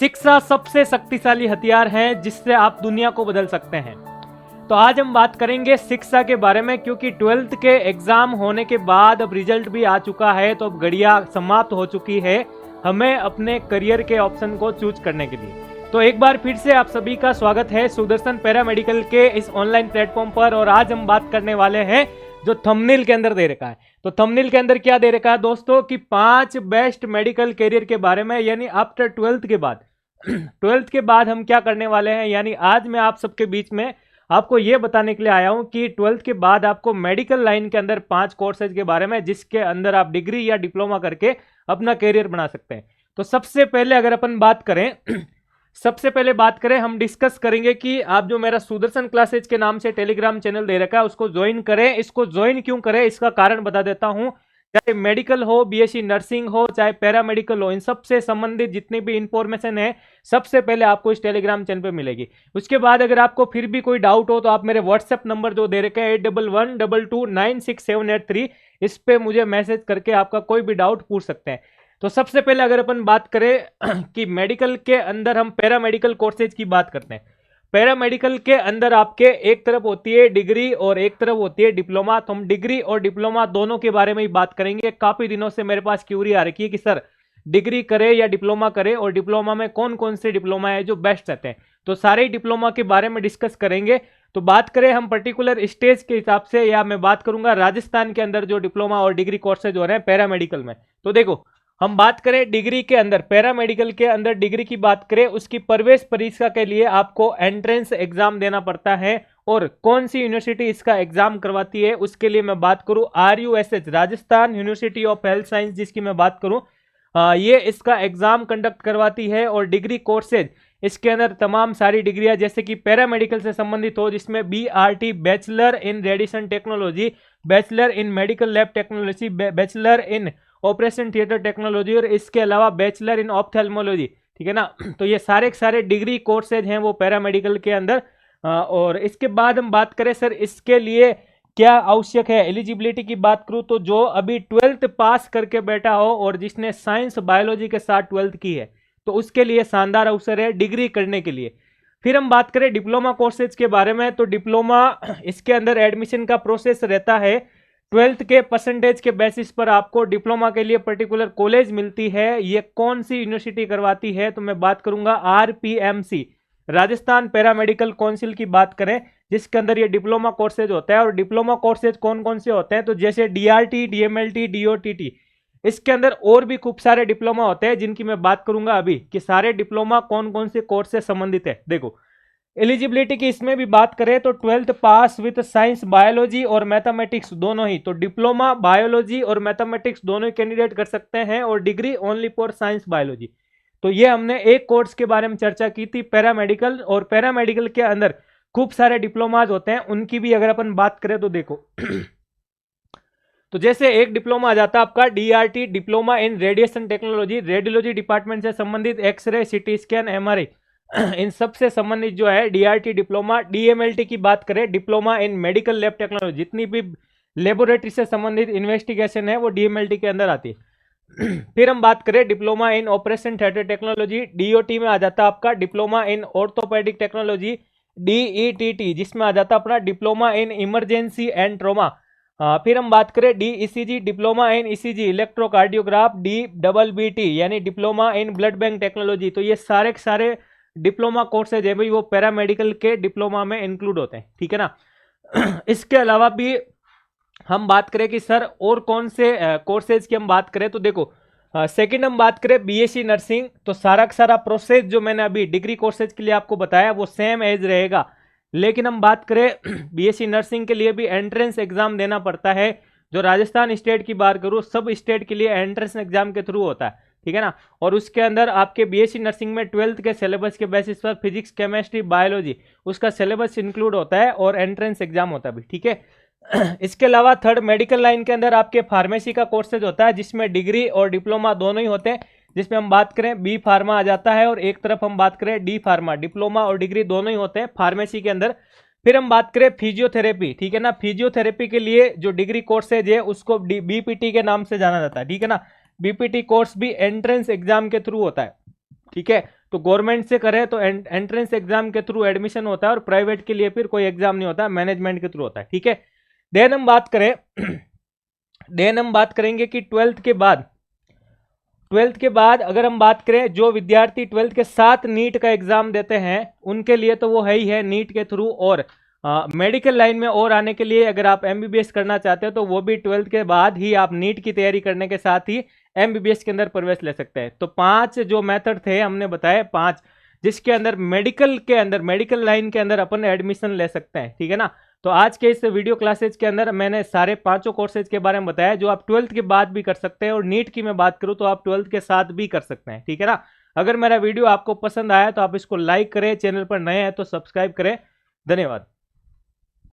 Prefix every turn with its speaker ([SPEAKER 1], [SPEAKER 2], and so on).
[SPEAKER 1] शिक्षा सबसे शक्तिशाली हथियार है जिससे आप दुनिया को बदल सकते हैं। तो आज हम बात करेंगे शिक्षा के बारे में, क्योंकि 12th के एग्जाम होने के बाद अब रिजल्ट भी आ चुका है, तो अब घड़ियां समाप्त हो चुकी है हमें अपने करियर के ऑप्शन को चूज करने के लिए। तो एक बार फिर से आप सभी का स्वागत है सुदर्शन पैरामेडिकल के इस ऑनलाइन प्लेटफॉर्म पर। और आज हम बात करने वाले हैं जो थंबनेल के अंदर दे रखा है। तो थंबनेल के अंदर क्या दे रखा है दोस्तों कि 5 बेस्ट मेडिकल करियर के बारे में, यानी आफ्टर 12th के बाद 12th के बाद हम क्या करने वाले हैं। यानी आज मैं आप सबके बीच में आपको ये बताने के लिए आया हूं कि 12th के बाद आपको मेडिकल लाइन के अंदर 5 कोर्सेज के बारे में, जिसके अंदर आप डिग्री या डिप्लोमा करके अपना करियर बना सकते हैं। तो सबसे पहले अगर अपन बात करें सबसे पहले बात करें, हम डिस्कस करेंगे कि आप जो मेरा सुदर्शन क्लासेज के नाम से टेलीग्राम चैनल दे रखा है उसको ज्वाइन करें। इसको ज्वाइन क्यों करें इसका कारण बता देता हूं। चाहे मेडिकल हो, बीएससी नर्सिंग हो, चाहे पैरामेडिकल हो, इन सबसे संबंधित जितनी भी इंफॉर्मेशन है सबसे पहले आपको इस टेलीग्राम चैनल पे मिलेगी। उसके बाद अगर आपको फिर भी कोई डाउट हो तो आप मेरे व्हाट्सएप नंबर जो दे रखे हैं 8112296783, इस पे मुझे मैसेज करके आपका कोई भी डाउट पूछ सकते हैं। तो सबसे पहले अगर अपन बात करें कि मेडिकल के अंदर हम पैरामेडिकल कोर्सेज की बात करते हैं। पैरामेडिकल के अंदर आपके एक तरफ होती है डिग्री और एक तरफ होती है डिप्लोमा। तो हम डिग्री और डिप्लोमा दोनों के बारे में ही बात करेंगे। काफी दिनों से मेरे पास क्यूरी आ रखी है कि सर डिग्री करे या डिप्लोमा करे, और डिप्लोमा में कौन कौन से डिप्लोमा है जो बेस्ट रहते हैं। तो सारे ही डिप्लोमा के बारे में डिस्कस करेंगे। तो बात करें हम पर्टिकुलर स्टेज के हिसाब से, या मैं बात करूंगा राजस्थान के अंदर जो डिप्लोमा और डिग्री कोर्सेज हो रहे हैं पैरामेडिकल में। तो देखो, हम बात करें डिग्री के अंदर, पैरामेडिकल के अंदर डिग्री की बात करें, उसकी प्रवेश परीक्षा के लिए आपको एंट्रेंस एग्जाम देना पड़ता है। और कौन सी यूनिवर्सिटी इसका एग्जाम करवाती है उसके लिए मैं बात करूं, RUSH Rajasthan university of health science जिसकी मैं बात करूं, ये इसका एग्जाम कंडक्ट करवाती है। और डिग्री कोर्सेज इसके अंदर तमाम सारी डिग्रियां जैसे कि पैरामेडिकल से संबंधित हो, जिसमें BRT bachelor in radiation technology, bachelor in medical lab technology, bachelor in operation theatre technology, और इसके अलावा बैचलर इन ऑप्थेल्मोलॉजी, ठीक है ना। तो ये सारे के सारे डिग्री कोर्सेज हैं वो पैरामेडिकल के अंदर। और इसके बाद हम बात करें सर इसके लिए क्या आवश्यक है, एलिजिबिलिटी की बात करूं तो जो अभी 12th पास करके बैठा हो और जिसने साइंस बायोलॉजी के साथ 12th की है तो उसके लिए शानदार अवसर है डिग्री करने के लिए। फिर हम बात करें डिप्लोमा कोर्सेज के बारे में, तो डिप्लोमा इसके अंदर एडमिशन का प्रोसेस रहता है 12th के परसेंटेज के बेसिस पर आपको डिप्लोमा के लिए पर्टिकुलर कॉलेज मिलती है। ये कौन सी यूनिवर्सिटी करवाती है तो मैं बात करूंगा RPMC राजस्थान पैरामेडिकल काउंसिल की बात करें, जिसके अंदर ये डिप्लोमा कोर्सेज होता है। और डिप्लोमा कोर्सेज कौन कौन से होते हैं तो जैसे DRT, DMLT, DOTT, इसके अंदर और भी खूब सारे डिप्लोमा होते हैं जिनकी मैं बात करूंगा अभी कि सारे डिप्लोमा कौन कौन से कोर्स से संबंधित है। देखो, एलिजिबिलिटी की इसमें भी बात करें तो 12th pass with science biology और मैथमेटिक्स दोनों ही, तो डिप्लोमा बायोलॉजी और मैथमेटिक्स दोनों ही कैंडिडेट कर सकते हैं, और degree only for science biology. तो ये हमने एक कोर्स के बारे में चर्चा की थी पैरामेडिकल। और पैरामेडिकल के अंदर खूब सारे डिप्लोमाज होते हैं, उनकी भी अगर अपन बात करें तो देखो तो जैसे एक डिप्लोमा आ जाता है आपका DRT diploma in radiation technology, radiology department से संबंधित एक्सरे, CT स्कैन, MRI इन सब से संबंधित जो है DRT डिप्लोमा। DMLT की बात करें diploma in medical lab technology, जितनी भी लेबोरेटरी से संबंधित इन्वेस्टिगेशन है वो DMLT के अंदर आती है। फिर हम बात करें diploma in operation theatre technology, DOT में आ जाता है आपका diploma in orthopaedic technology, DETT जिसमें आ जाता है अपना diploma in emergency and trauma. फिर हम बात करें DECG diploma in ECG electrocardiograph, DBBT यानी diploma in blood bank technology. तो ये सारे के सारे डिप्लोमा कोर्सेज है भाई वो पैरामेडिकल के डिप्लोमा में इंक्लूड होते हैं, ठीक है ना। इसके अलावा भी हम बात करें कि सर और कौन से कोर्सेज की हम बात करें तो देखो, सेकंड हम बात करें BSc नर्सिंग, तो सारा का सारा प्रोसेस जो मैंने अभी डिग्री कोर्सेज के लिए आपको बताया वो सेम एज रहेगा। लेकिन हम बात करें BSc नर्सिंग के लिए भी एंट्रेंस एग्जाम देना पड़ता है। जो राजस्थान स्टेट की बात करूँ, सब स्टेट के लिए एंट्रेंस एग्जाम के थ्रू होता है, ठीक है ना। और उसके अंदर आपके BSc नर्सिंग में 12th के सिलेबस के बेसिस पर फिजिक्स, केमिस्ट्री, बायोलॉजी उसका सिलेबस इंक्लूड होता है और एंट्रेंस एग्जाम होता है भी, ठीक है। इसके अलावा थर्ड मेडिकल लाइन के अंदर आपके फार्मेसी का कोर्सेज होता है, जिसमें डिग्री और डिप्लोमा दोनों ही होते हैं। जिसमें हम बात करें B फार्मा आ जाता है, और एक तरफ हम बात करें D फार्मा, डिप्लोमा और डिग्री दोनों ही होते हैं फार्मेसी के अंदर। फिर हम बात करें फिजियोथेरेपी, ठीक है ना। फिजियोथेरेपी के लिए जो डिग्री कोर्सेज है उसको BPT के नाम से जाना जाता है, ठीक है ना। BPT कोर्स भी एंट्रेंस एग्जाम के थ्रू होता है, ठीक है। तो गवर्नमेंट से करें तो एंट्रेंस एग्जाम के थ्रू एडमिशन होता है, और प्राइवेट के लिए फिर कोई एग्जाम नहीं होता, मैनेजमेंट के थ्रू होता है, ठीक है। देन हम बात करें देन हम बात करेंगे कि ट्वेल्थ के बाद अगर हम बात करें, जो विद्यार्थी ट्वेल्थ के साथ नीट का एग्जाम देते हैं उनके लिए तो वो है ही है नीट के थ्रू, और मेडिकल लाइन में और आने के लिए अगर आप एमबीबीएस करना चाहते हो तो वो भी ट्वेल्थ के बाद ही आप नीट की तैयारी करने के साथ ही एमबीबीएस के अंदर प्रवेश ले सकते हैं। तो 5 जो मेथड थे हमने बताए, 5 जिसके अंदर मेडिकल लाइन के अंदर अपन एडमिशन ले सकते हैं, ठीक है ना। तो आज के इस वीडियो क्लासेज के अंदर मैंने सारे 5 कोर्सेज के बारे में बताया जो आप ट्वेल्थ के बाद भी कर सकते हैं, और नीट की मैं बात करूं तो आप ट्वेल्थ के साथ भी कर सकते हैं, ठीक है ना। अगर मेरा वीडियो आपको पसंद आया तो आप इसको लाइक करें, चैनल पर नए हैं तो सब्सक्राइब करें। धन्यवाद।